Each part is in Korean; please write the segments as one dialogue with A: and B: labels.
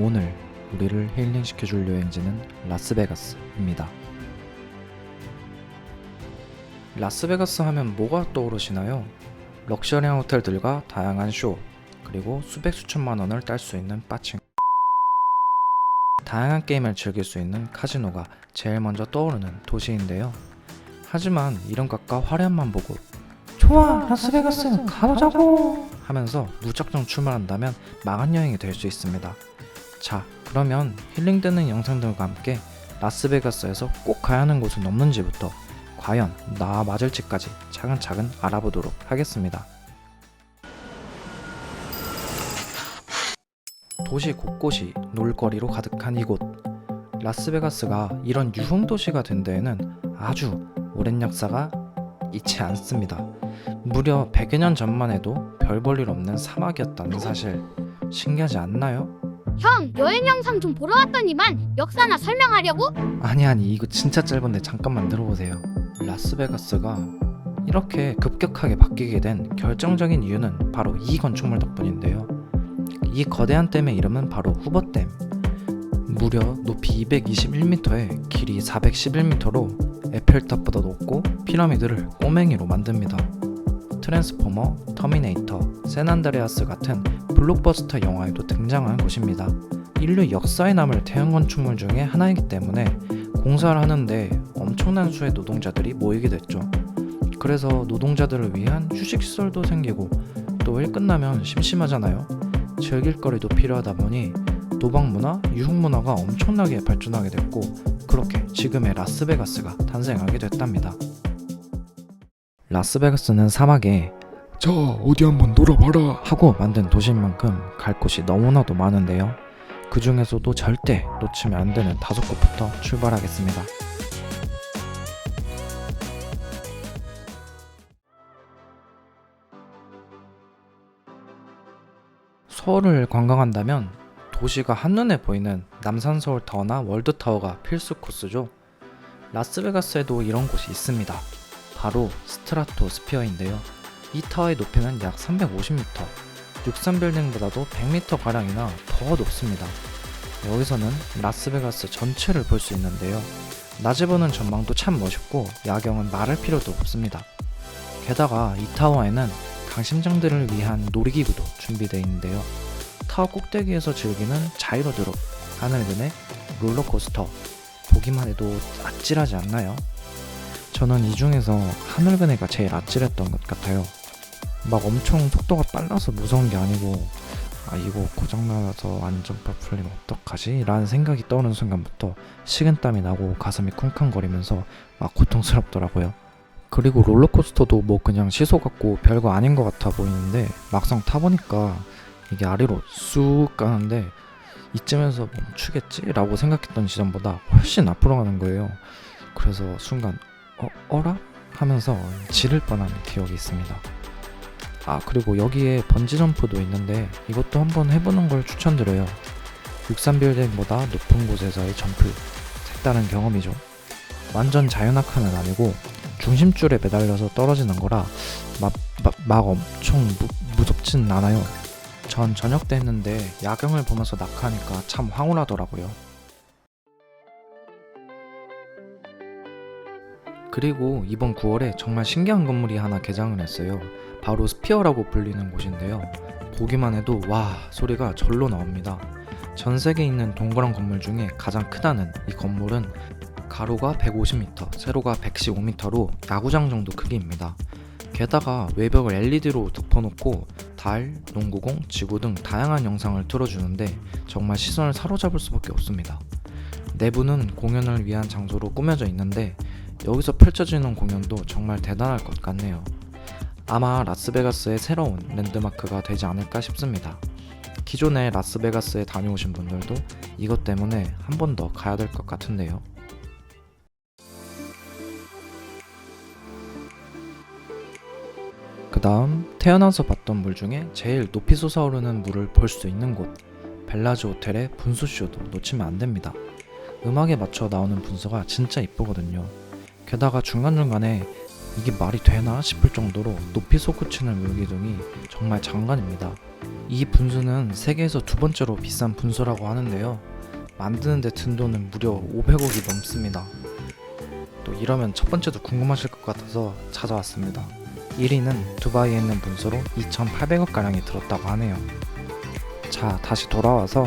A: 오늘 우리를 힐링시켜줄 여행지는 라스베가스입니다. 라스베가스 하면 뭐가 떠오르시나요? 럭셔리한 호텔들과 다양한 쇼, 그리고 수백 수천만 원을 딸 수 있는 빠칭, 다양한 게임을 즐길 수 있는 카지노가 제일 먼저 떠오르는 도시인데요. 하지만 이름값과 화려함만 보고 좋아, 라스베가스 가보자고 하면서 무작정 출발한다면 망한 여행이 될 수 있습니다. 자, 그러면 힐링되는 영상들과 함께 라스베가스에서 꼭 가야 하는 곳은 없는지부터 과연 나 맞을지까지 차근차근 알아보도록 하겠습니다. 도시 곳곳이 놀거리로 가득한 이곳, 라스베가스가 이런 유흥도시가 된 데에는 아주 오랜 역사가 있지 않습니다. 무려 100여 년 전만 해도 별 볼 일 없는 사막이었다는 사실, 신기하지 않나요?
B: 형, 여행 영상 좀 보러 왔더니만 역사나 설명하려고?
A: 아니 이거 진짜 짧은데 잠깐만 들어보세요. 라스베가스가 이렇게 급격하게 바뀌게 된 결정적인 이유는 바로 이 건축물 덕분인데요. 이 거대한 댐의 이름은 바로 후버댐. 무려 높이 221m에 길이 411m로 에펠탑보다 높고 피라미드를 꼬맹이로 만듭니다. 트랜스포머, 터미네이터, 샌안드레아스 같은 블록버스터 영화에도 등장한 곳입니다. 인류 역사에 남을 대형 건축물 중에 하나이기 때문에 공사를 하는데 엄청난 수의 노동자들이 모이게 됐죠. 그래서 노동자들을 위한 휴식시설도 생기고 또 일 끝나면 심심하잖아요. 즐길 거리도 필요하다 보니 노방문화, 유흥문화가 엄청나게 발전하게 됐고, 그렇게 지금의 라스베가스가 탄생하게 됐답니다. 라스베가스는 사막에
C: 자, 어디 한번 놀아봐라
A: 하고 만든 도시인 만큼 갈 곳이 너무나도 많은데요. 그 중에서도 절대 놓치면 안 되는 5곳부터 출발하겠습니다. 서울을 관광한다면 도시가 한눈에 보이는 남산서울타워나 월드타워가 필수 코스죠. 라스베가스에도 이런 곳이 있습니다. 바로 스트라토스피어인데요. 이 타워의 높이는 약 350m, 63빌딩보다도 100m가량이나 더 높습니다. 여기서는 라스베가스 전체를 볼 수 있는데요. 낮에 보는 전망도 참 멋있고 야경은 말할 필요도 없습니다. 게다가 이 타워에는 강심장들을 위한 놀이기구도 준비되어 있는데요. 타워 꼭대기에서 즐기는 자이로드롭, 하늘그네, 롤러코스터, 보기만 해도 아찔하지 않나요? 저는 이 중에서 하늘그네가 제일 아찔했던 것 같아요. 막 엄청 속도가 빨라서 무서운 게 아니고 이거 고장나서 안전파 풀리면 어떡하지? 라는 생각이 떠오르는 순간부터 식은땀이 나고 가슴이 쿵쾅거리면서 막 고통스럽더라고요. 그리고 롤러코스터도 뭐 그냥 시소 같고 별거 아닌 것 같아 보이는데 막상 타보니까 이게 아래로 쑥 가는데 이쯤에서 멈추겠지? 라고 생각했던 지점보다 훨씬 앞으로 가는 거예요. 그래서 순간 어라? 하면서 지를 뻔한 기억이 있습니다. 그리고 여기에 번지점프도 있는데 이것도 한번 해보는 걸 추천드려요. 63빌딩보다 높은 곳에서의 점프, 색다른 경험이죠. 완전 자유낙하는 아니고 중심줄에 매달려서 떨어지는 거라 막 엄청 무섭진 않아요. 전 저녁 때 했는데 야경을 보면서 낙하하니까 참 황홀하더라고요. 그리고 이번 9월에 정말 신기한 건물이 하나 개장을 했어요. 바로 스피어라고 불리는 곳인데요. 보기만 해도 와 소리가 절로 나옵니다. 전 세계에 있는 동그란 건물 중에 가장 크다는 이 건물은 가로가 150m, 세로가 115m로 야구장 정도 크기입니다. 게다가 외벽을 LED로 덮어놓고 달, 농구공, 지구 등 다양한 영상을 틀어주는데 정말 시선을 사로잡을 수밖에 없습니다. 내부는 공연을 위한 장소로 꾸며져 있는데 여기서 펼쳐지는 공연도 정말 대단할 것 같네요. 아마 라스베가스의 새로운 랜드마크가 되지 않을까 싶습니다. 기존에 라스베가스에 다녀오신 분들도 이것 때문에 한 번 더 가야 될 것 같은데요. 그 다음 태어나서 봤던 물 중에 제일 높이 솟아오르는 물을 볼 수 있는 곳, 벨라즈 호텔의 분수쇼도 놓치면 안 됩니다. 음악에 맞춰 나오는 분수가 진짜 이쁘거든요. 게다가 중간중간에 이게 말이 되나 싶을 정도로 높이 솟구치는 물기둥이 정말 장관입니다. 이 분수는 세계에서 두 번째로 비싼 분수라고 하는데요. 만드는데 든 돈은 무려 500억이 넘습니다. 또 이러면 첫 번째도 궁금하실 것 같아서 찾아왔습니다. 1위는 두바이에 있는 분수로 2,800억 가량이 들었다고 하네요. 자, 다시 돌아와서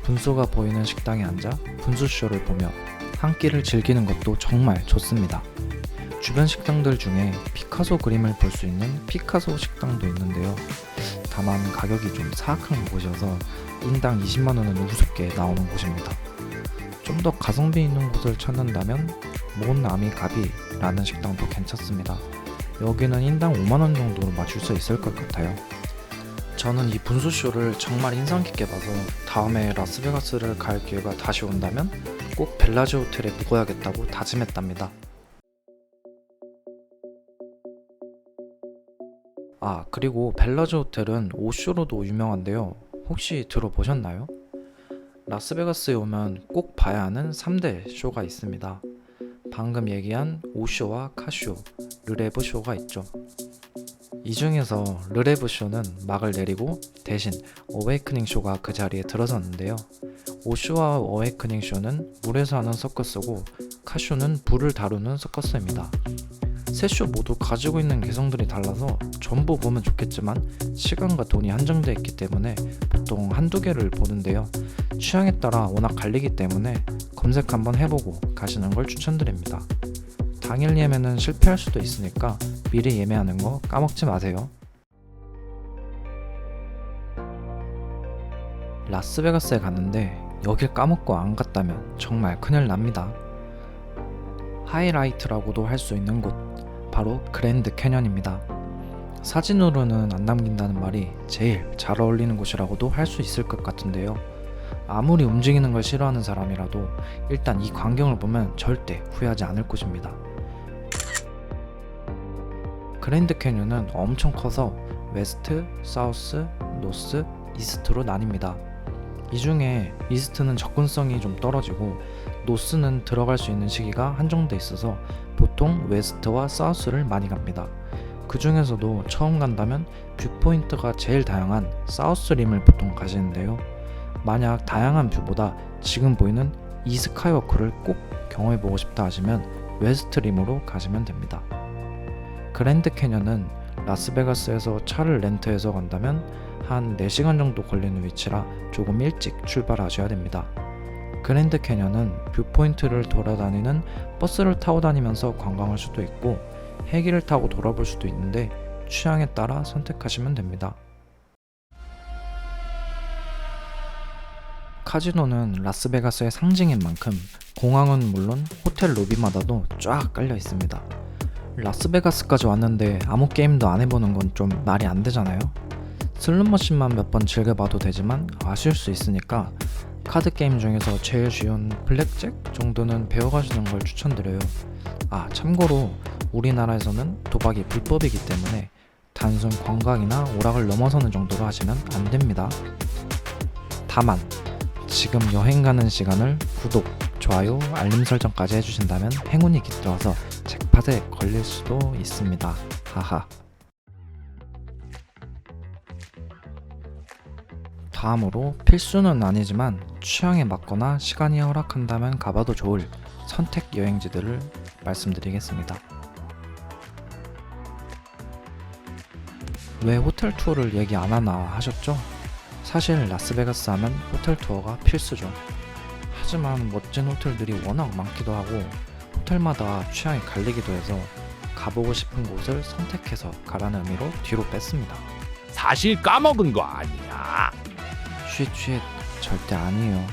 A: 분수가 보이는 식당에 앉아 분수쇼를 보며 한 끼를 즐기는 것도 정말 좋습니다. 주변 식당들 중에 피카소 그림을 볼 수 있는 피카소 식당도 있는데요. 다만 가격이 좀 사악한 곳이어서 인당 20만원은 우습게 나오는 곳입니다. 좀 더 가성비 있는 곳을 찾는다면 몬아미가비라는 식당도 괜찮습니다. 여기는 인당 5만원 정도로 맞출 수 있을 것 같아요. 저는 이 분수쇼를 정말 인상 깊게 봐서 다음에 라스베가스를 갈 기회가 다시 온다면 꼭 벨라지 호텔에 묵어야겠다고 다짐했답니다. 아, 그리고 벨라지 호텔은 옷쇼로도 유명한데요. 혹시 들어보셨나요? 라스베가스에 오면 꼭 봐야 하는 3대 쇼가 있습니다. 방금 얘기한 옷쇼와 카쇼, 르레브 쇼가 있죠. 이 중에서 르레브 쇼는 막을 내리고 대신 어웨이크닝 쇼가 그 자리에 들어섰는데요. 옷쇼와 어웨이크닝 쇼는 물에서 하는 서커스고 카쇼는 불을 다루는 서커스입니다. 세 쇼 모두 가지고 있는 개성들이 달라서 전부 보면 좋겠지만 시간과 돈이 한정되어 있기 때문에 보통 한두 개를 보는데요. 취향에 따라 워낙 갈리기 때문에 검색 한번 해보고 가시는 걸 추천드립니다. 당일 예매는 실패할 수도 있으니까 미리 예매하는 거 까먹지 마세요. 라스베가스에 갔는데 여길 까먹고 안 갔다면 정말 큰일 납니다. 하이라이트라고도 할 수 있는 곳, 바로 그랜드 캐년입니다. 사진으로는 안 남긴다는 말이 제일 잘 어울리는 곳이라고도 할 수 있을 것 같은데요. 아무리 움직이는 걸 싫어하는 사람이라도 일단 이 광경을 보면 절대 후회하지 않을 곳입니다. 그랜드 캐년은 엄청 커서 웨스트, 사우스, 노스, 이스트로 나뉩니다. 이 중에 이스트는 접근성이 좀 떨어지고 노스는 들어갈 수 있는 시기가 한정돼 있어서 보통 웨스트와 사우스를 많이 갑니다. 그 중에서도 처음 간다면 뷰포인트가 제일 다양한 사우스 림을 보통 가시는데요. 만약 다양한 뷰보다 지금 보이는 이 스카이워크를 꼭 경험해보고 싶다 하시면 웨스트 림으로 가시면 됩니다. 그랜드 캐년은 라스베가스에서 차를 렌트해서 간다면 한 4시간 정도 걸리는 위치라 조금 일찍 출발하셔야 됩니다. 그랜드 캐년은 뷰포인트를 돌아다니는 버스를 타고 다니면서 관광할 수도 있고 헬기를 타고 돌아볼 수도 있는데 취향에 따라 선택하시면 됩니다. 카지노는 라스베가스의 상징인 만큼 공항은 물론 호텔 로비마다도 쫙 깔려 있습니다. 라스베가스까지 왔는데 아무 게임도 안 해보는 건 좀 말이 안 되잖아요. 슬롯머신만 몇 번 즐겨봐도 되지만 아쉬울 수 있으니까 카드 게임 중에서 제일 쉬운 블랙잭 정도는 배워가시는 걸 추천드려요. 아, 참고로 우리나라에서는 도박이 불법이기 때문에 단순 관광이나 오락을 넘어서는 정도로 하시면 안 됩니다. 다만 지금 여행 가는 시간을 구독, 좋아요, 알림 설정까지 해주신다면 행운이 깃들어서 잭팟에 걸릴 수도 있습니다. 하하. 다음으로 필수는 아니지만 취향에 맞거나 시간이 허락한다면 가봐도 좋을 선택 여행지들을 말씀드리겠습니다. 왜 호텔 투어를 얘기 안 하나 하셨죠? 사실 라스베가스 하면 호텔 투어가 필수죠. 하지만 멋진 호텔들이 워낙 많기도 하고 호텔마다 취향이 갈리기도 해서 가보고 싶은 곳을 선택해서 가라는 의미로 뒤로 뺐습니다.
D: 사실 까먹은 거 아니야.
A: 쉿쉿, 절대 아니에요.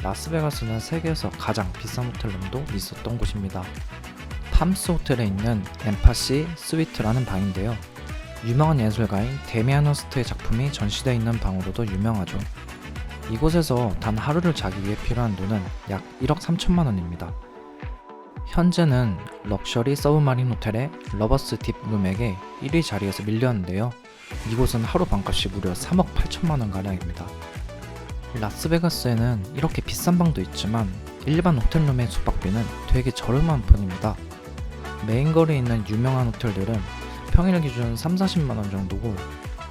A: 라스베가스는 세계에서 가장 비싼 호텔룸도 있었던 곳입니다. 팜스 호텔에 있는 엠파시 스위트라는 방인데요. 유명한 예술가인 데미안 허스트의 작품이 전시되어 있는 방으로도 유명하죠. 이곳에서 단 하루를 자기 위해 필요한 돈은 약 1억 3천만 원입니다. 현재는 럭셔리 서브마린 호텔의 러버스 딥 룸에게 1위 자리에서 밀렸는데요. 이곳은 하루 방값이 무려 3억 8천만 원 가량입니다. 라스베가스에는 이렇게 비싼 방도 있지만 일반 호텔룸의 숙박비는 되게 저렴한 편입니다. 메인 거리에 있는 유명한 호텔들은 평일 기준 3, 40만 원 정도고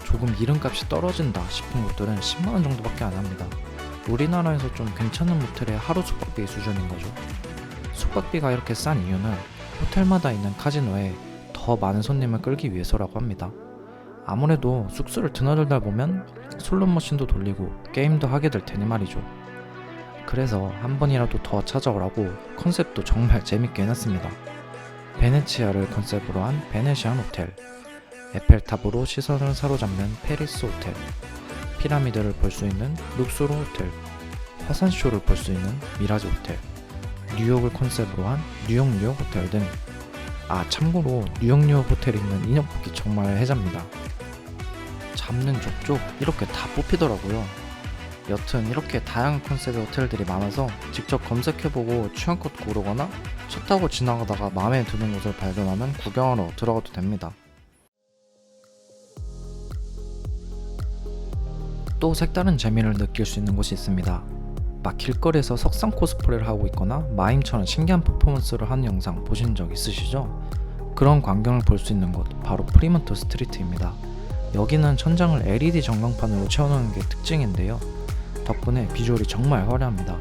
A: 조금 이름값이 떨어진다 싶은 곳들은 10만원 정도밖에 안 합니다. 우리나라에서 좀 괜찮은 모텔의 하루 숙박비 수준인 거죠. 숙박비가 이렇게 싼 이유는 호텔마다 있는 카지노에 더 많은 손님을 끌기 위해서라고 합니다. 아무래도 숙소를 드나들다 보면 슬롯 머신도 돌리고 게임도 하게 될 테니 말이죠. 그래서 한 번이라도 더 찾아오라고 컨셉도 정말 재밌게 해놨습니다. 베네치아를 컨셉으로 한 베네시안 호텔, 에펠탑으로 시선을 사로잡는 페리스 호텔, 피라미드를 볼 수 있는 룩소르 호텔, 화산쇼를 볼 수 있는 미라지 호텔, 뉴욕을 컨셉으로 한 뉴욕 호텔 등. 참고로 뉴욕 호텔에 있는 인형 뽑기 정말 해자입니다. 잡는 족족 이렇게 다 뽑히더라고요. 여튼 이렇게 다양한 컨셉의 호텔들이 많아서 직접 검색해보고 취향껏 고르거나 차 타고 지나가다가 마음에 드는 곳을 발견하면 구경하러 들어가도 됩니다. 또 색다른 재미를 느낄 수 있는 곳이 있습니다. 막 길거리에서 석상 코스프레를 하고 있거나 마임처럼 신기한 퍼포먼스를 하는 영상 보신 적 있으시죠? 그런 광경을 볼 수 있는 곳 바로 프리먼트 스트리트입니다. 여기는 천장을 LED 전광판으로 채워놓은 게 특징인데요. 덕분에 비주얼이 정말 화려합니다.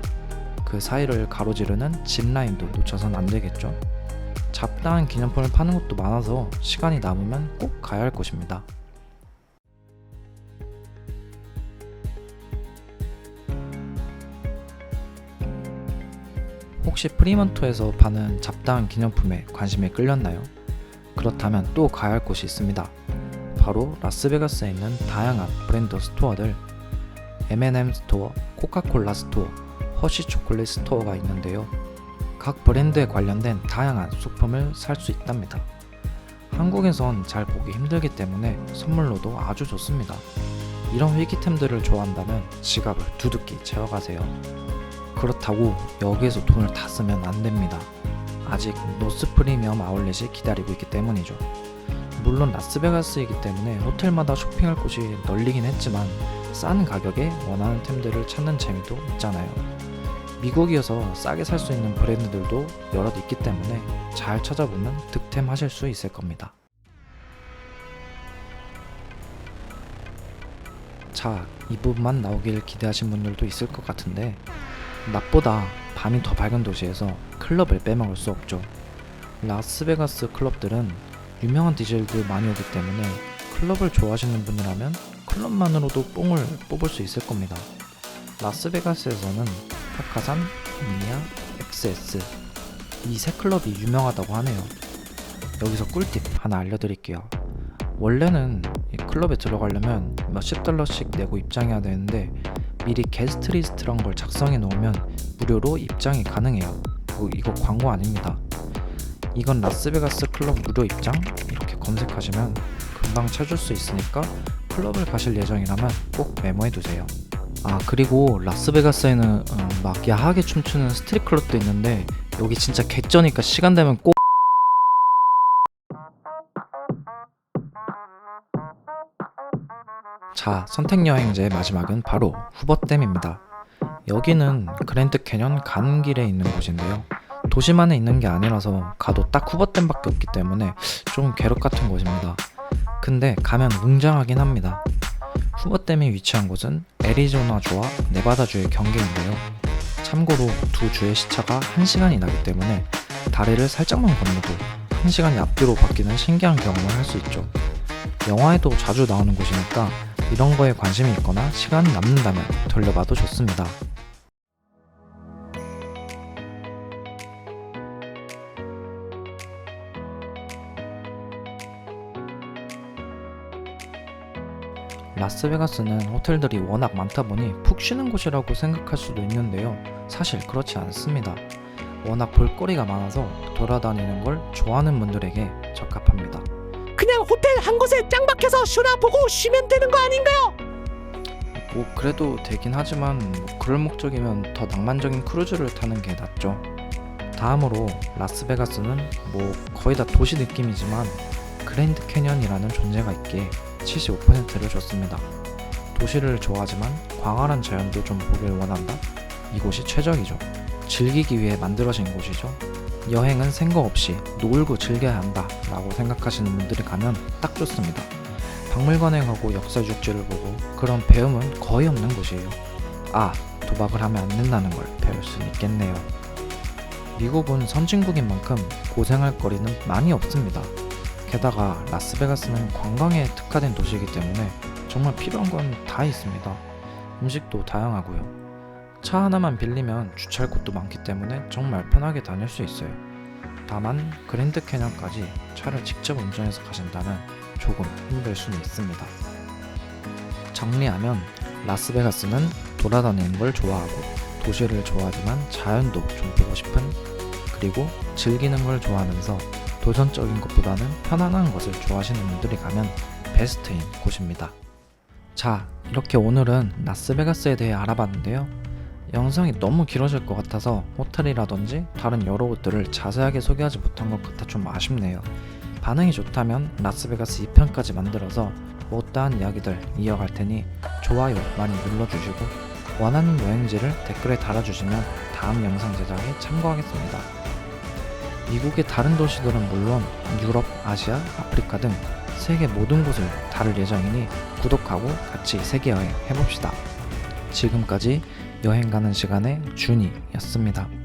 A: 그 사이를 가로지르는 짚라인도 놓쳐선 안되겠죠. 잡다한 기념품을 파는 곳도 많아서 시간이 남으면 꼭 가야 할 곳입니다. 혹시 프리먼토에서 파는 잡다한 기념품에 관심이 끌렸나요? 그렇다면 또 가야 할 곳이 있습니다. 바로 라스베가스에 있는 다양한 브랜드 스토어들, M&M 스토어, 코카콜라 스토어, 허쉬 초콜릿 스토어가 있는데요. 각 브랜드에 관련된 다양한 소품을 살 수 있답니다. 한국에선 잘 보기 힘들기 때문에 선물로도 아주 좋습니다. 이런 위기템들을 좋아한다면 지갑을 두둑히 채워가세요. 그렇다고 여기에서 돈을 다 쓰면 안 됩니다. 아직 노스 프리미엄 아울렛이 기다리고 있기 때문이죠. 물론 라스베가스이기 때문에 호텔마다 쇼핑할 곳이 널리긴 했지만 싼 가격에 원하는 템들을 찾는 재미도 있잖아요. 미국이어서 싸게 살 수 있는 브랜드들도 여럿 있기 때문에 잘 찾아보면 득템하실 수 있을 겁니다. 자, 이 부분만 나오길 기대하신 분들도 있을 것 같은데 낮보다 밤이 더 밝은 도시에서 클럽을 빼먹을 수 없죠. 라스베가스 클럽들은 유명한 DJ들 많이 오기 때문에 클럽을 좋아하시는 분이라면 클럽만으로도 뽕을 뽑을 수 있을 겁니다. 라스베가스에서는 타카산, 미니아, XS 이 세 클럽이 유명하다고 하네요. 여기서 꿀팁 하나 알려드릴게요. 원래는 이 클럽에 들어가려면 몇십 달러씩 내고 입장해야 되는데 미리 게스트 리스트란 걸 작성해 놓으면 무료로 입장이 가능해요. 이거 광고 아닙니다. 이건 라스베가스 클럽 무료 입장 이렇게 검색하시면 금방 찾을 수 있으니까 클럽을 가실 예정이라면 꼭 메모해 두세요. 그리고 라스베가스에는 막 야하게 춤추는 스트릿 클럽도 있는데 여기 진짜 개쩌니까 시간 되면 꼭. 자, 선택 여행지의 마지막은 바로 후버댐입니다. 여기는 그랜드 캐년 가는 길에 있는 곳인데요. 도심 안에 있는 게 아니라서 가도 딱 후버댐밖에 없기 때문에 좀 괴롭 같은 곳입니다. 근데 가면 웅장하긴 합니다. 후버댐이 위치한 곳은 애리조나주와 네바다주의 경계인데요. 참고로 두 주의 시차가 1시간이 나기 때문에 다리를 살짝만 건너도 1시간이 앞뒤로 바뀌는 신기한 경험을 할 수 있죠. 영화에도 자주 나오는 곳이니까 이런 거에 관심이 있거나 시간이 남는다면 돌려봐도 좋습니다. 라스베가스는 호텔들이 워낙 많다 보니 푹 쉬는 곳이라고 생각할 수도 있는데요. 사실 그렇지 않습니다. 워낙 볼거리가 많아서 돌아다니는 걸 좋아하는 분들에게 적합합니다.
E: 그냥 호텔 한 곳에 짱 박혀서 쇼나 보고 쉬면 되는 거 아닌가요?
A: 뭐 그래도 되긴 하지만 그럴 목적이면 더 낭만적인 크루즈를 타는 게 낫죠. 다음으로 라스베가스는 뭐 거의 다 도시 느낌이지만 그랜드 캐년이라는 존재가 있기에 75%를 줬습니다. 도시를 좋아하지만 광활한 자연도 좀 보길 원한다? 이곳이 최적이죠. 즐기기 위해 만들어진 곳이죠. 여행은 생각 없이 놀고 즐겨야 한다 라고 생각하시는 분들이 가면 딱 좋습니다. 박물관에 가고 역사 육지를 보고 그런 배움은 거의 없는 곳이에요. 아, 도박을 하면 안 된다는 걸 배울 수 있겠네요. 미국은 선진국인 만큼 고생할 거리는 많이 없습니다. 게다가 라스베가스는 관광에 특화된 도시이기 때문에 정말 필요한 건 다 있습니다. 음식도 다양하고요. 차 하나만 빌리면 주차할 곳도 많기 때문에 정말 편하게 다닐 수 있어요. 다만 그랜드 캐년까지 차를 직접 운전해서 가신다면 조금 힘들 수는 있습니다. 정리하면 라스베가스는 돌아다니는 걸 좋아하고 도시를 좋아하지만 자연도 좀 보고 싶은, 그리고 즐기는 걸 좋아하면서 도전적인 것보다는 편안한 것을 좋아하시는 분들이 가면 베스트인 곳입니다. 자, 이렇게 오늘은 라스베가스에 대해 알아봤는데요. 영상이 너무 길어질 것 같아서 호텔이라든지 다른 여러 곳들을 자세하게 소개하지 못한 것 같아 좀 아쉽네요. 반응이 좋다면 라스베가스 2편까지 만들어서 못다한 이야기들 이어갈 테니 좋아요 많이 눌러주시고 원하는 여행지를 댓글에 달아주시면 다음 영상 제작에 참고하겠습니다. 미국의 다른 도시들은 물론 유럽, 아시아, 아프리카 등 세계 모든 곳을 다룰 예정이니 구독하고 같이 세계 여행 해봅시다. 지금까지 여행 가는 시간의 준이였습니다.